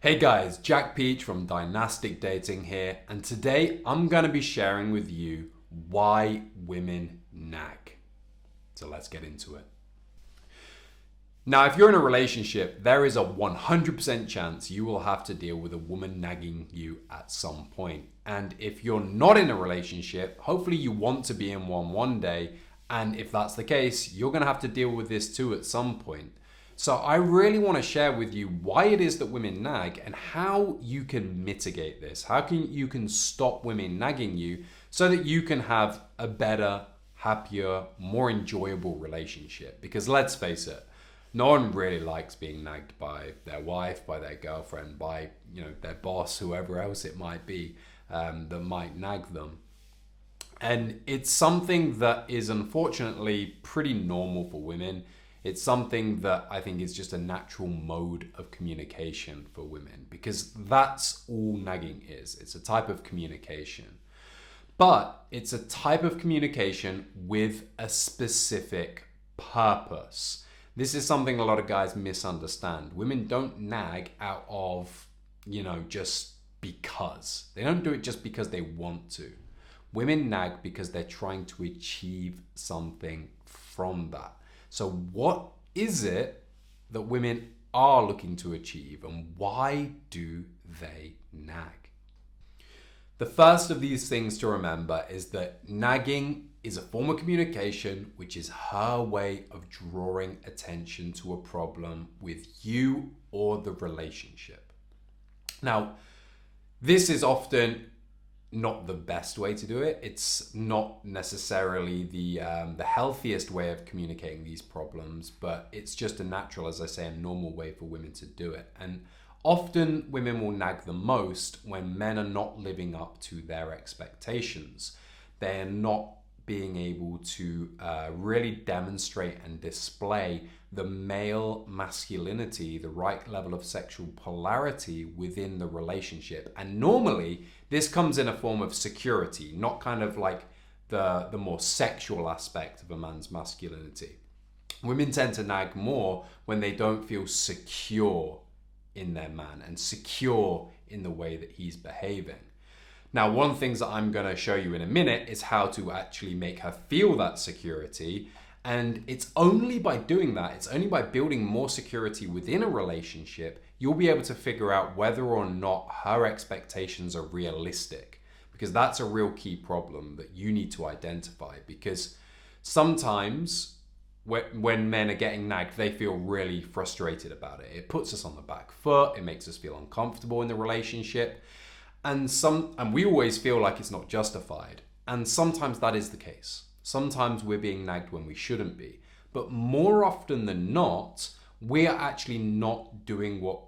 Hey guys, Jack Peach from Dynastic Dating here, and today I'm going to be sharing with you why women nag. So let's get into it. Now, if you're in a relationship, there is a 100% chance you will have to deal with a woman nagging you at some point. And if you're not in a relationship, hopefully you want to be in one day. And if that's the case, you're going to have to deal with this too at some point. So I really want to share with you why it is that women nag and how you can mitigate this. How you can stop women nagging you so that you can have a better, happier, more enjoyable relationship. Because let's face it, no one really likes being nagged by their wife, by their girlfriend, by their boss, whoever else it might be that might nag them. And it's something that is unfortunately pretty normal for women. It's something that I think is just a natural mode of communication for women because that's all nagging is. It's a type of communication. But it's a type of communication with a specific purpose. This is something a lot of guys misunderstand. Women don't nag out of, just because. They don't do it just because they want to. Women nag because they're trying to achieve something from that. So what is it that women are looking to achieve and why do they nag? The first of these things to remember is that nagging is a form of communication which is her way of drawing attention to a problem with you or the relationship. Now, this is often not the best way to do it. It's not necessarily the healthiest way of communicating these problems, but it's just a natural, as I say, a normal way for women to do it. And often women will nag the most when men are not living up to their expectations. They're not being able to really demonstrate and display the male masculinity, the right level of sexual polarity within the relationship. And normally this comes in a form of security, not kind of like the more sexual aspect of a man's masculinity. Women tend to nag more when they don't feel secure in their man and secure in the way that he's behaving. Now, one of the things that I'm going to show you in a minute is how to actually make her feel that security. And it's only by doing that, it's only by building more security within a relationship, you'll be able to figure out whether or not her expectations are realistic. Because that's a real key problem that you need to identify. Because sometimes when men are getting nagged, they feel really frustrated about it. It puts us on the back foot. It makes us feel uncomfortable in the relationship. And we always feel like it's not justified. And sometimes that is the case. Sometimes we're being nagged when we shouldn't be. But more often than not, we are actually not doing what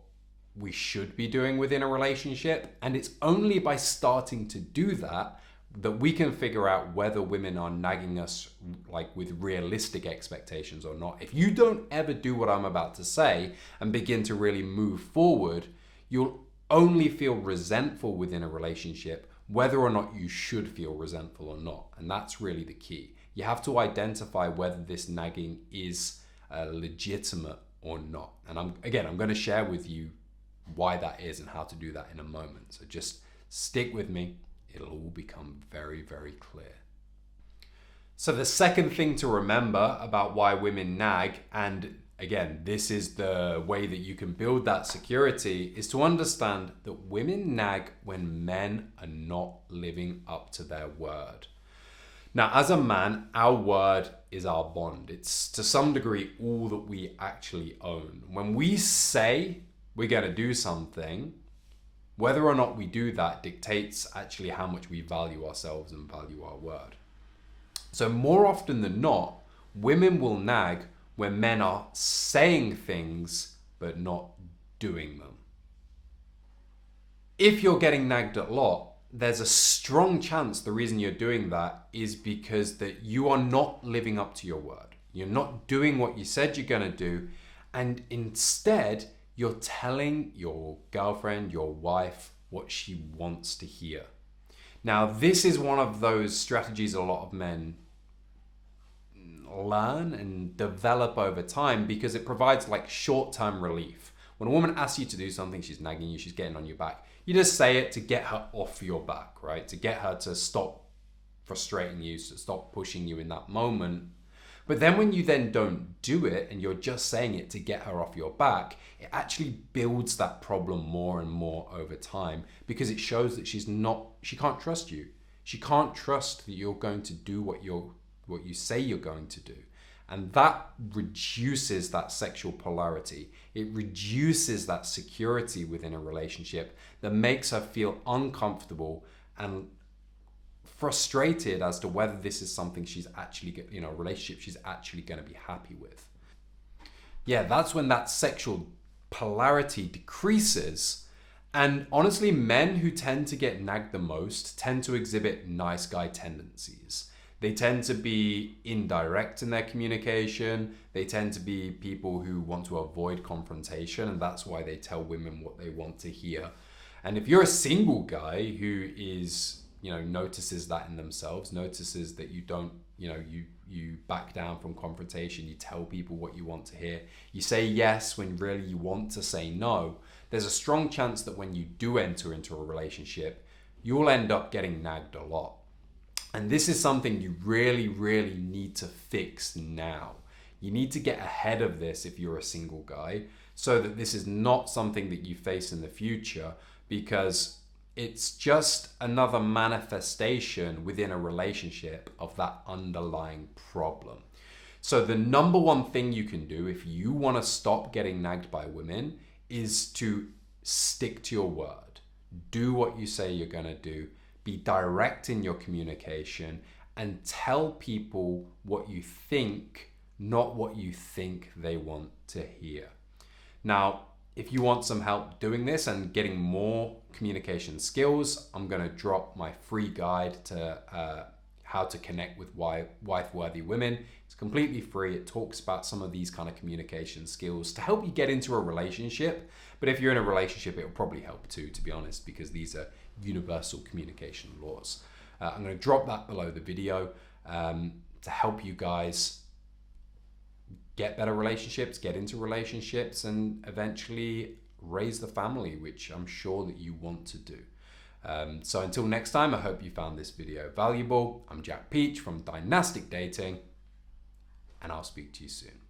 we should be doing within a relationship. And it's only by starting to do that that we can figure out whether women are nagging us like with realistic expectations or not. If you don't ever do what I'm about to say and begin to really move forward, you'll only feel resentful within a relationship, whether or not you should feel resentful or not. And that's really the key. You have to identify whether this nagging is legitimate or not. And I'm going to share with you why that is and how to do that in a moment. So just stick with me. It'll all become very, very clear. So the second thing to remember about why women nag, and again, this is the way that you can build that security, is to understand that women nag when men are not living up to their word. Now, as a man, our word is our bond. It's to some degree all that we actually own. When we say we're going to do something, whether or not we do that dictates actually how much we value ourselves and value our word. So more often than not, women will nag when men are saying things but not doing them. If you're getting nagged a lot, there's a strong chance the reason you're doing that is because that you are not living up to your word. You're not doing what you said you're going to do, and instead you're telling your girlfriend, your wife, what she wants to hear. Now, this is one of those strategies a lot of men learn and develop over time because it provides like short-term relief. When a woman asks you to do something, she's nagging you, she's getting on your back. You just say it to get her off your back, right? To get her to stop frustrating you, to stop pushing you in that moment. But then when you then don't do it and you're just saying it to get her off your back, it actually builds that problem more and more over time, because it shows that she can't trust you. She can't trust that you're going to do what you say you're going to do. And that reduces that sexual polarity. It reduces that security within a relationship that makes her feel uncomfortable and frustrated as to whether this is something she's actually, a relationship she's actually going to be happy with. Yeah, that's when that sexual polarity decreases. And honestly, men who tend to get nagged the most tend to exhibit nice guy tendencies. They tend to be indirect in their communication. They tend to be people who want to avoid confrontation, and that's why they tell women what they want to hear. And if you're a single guy who is, notices that in themselves, notices that you don't, you back down from confrontation, you tell people what you want to hear, you say yes when really you want to say no, there's a strong chance that when you do enter into a relationship, you'll end up getting nagged a lot. And this is something you really, really need to fix now. You need to get ahead of this if you're a single guy, so that this is not something that you face in the future, because it's just another manifestation within a relationship of that underlying problem. So the number one thing you can do if you want to stop getting nagged by women is to stick to your word. Do what you say you're going to do. Be direct in your communication and tell people what you think, not what you think they want to hear. Now, if you want some help doing this and getting more communication skills, I'm going to drop my free guide to how to connect with wife-worthy women. It's completely free. It talks about some of these kind of communication skills to help you get into a relationship. But if you're in a relationship, it'll probably help too, to be honest, because these are universal communication laws. I'm going to drop that below the video to help you guys get better relationships, get into relationships, and eventually raise the family, which I'm sure that you want to do. So until next time, I hope you found this video valuable. I'm Jack Peach from Dynastic Dating, and I'll speak to you soon.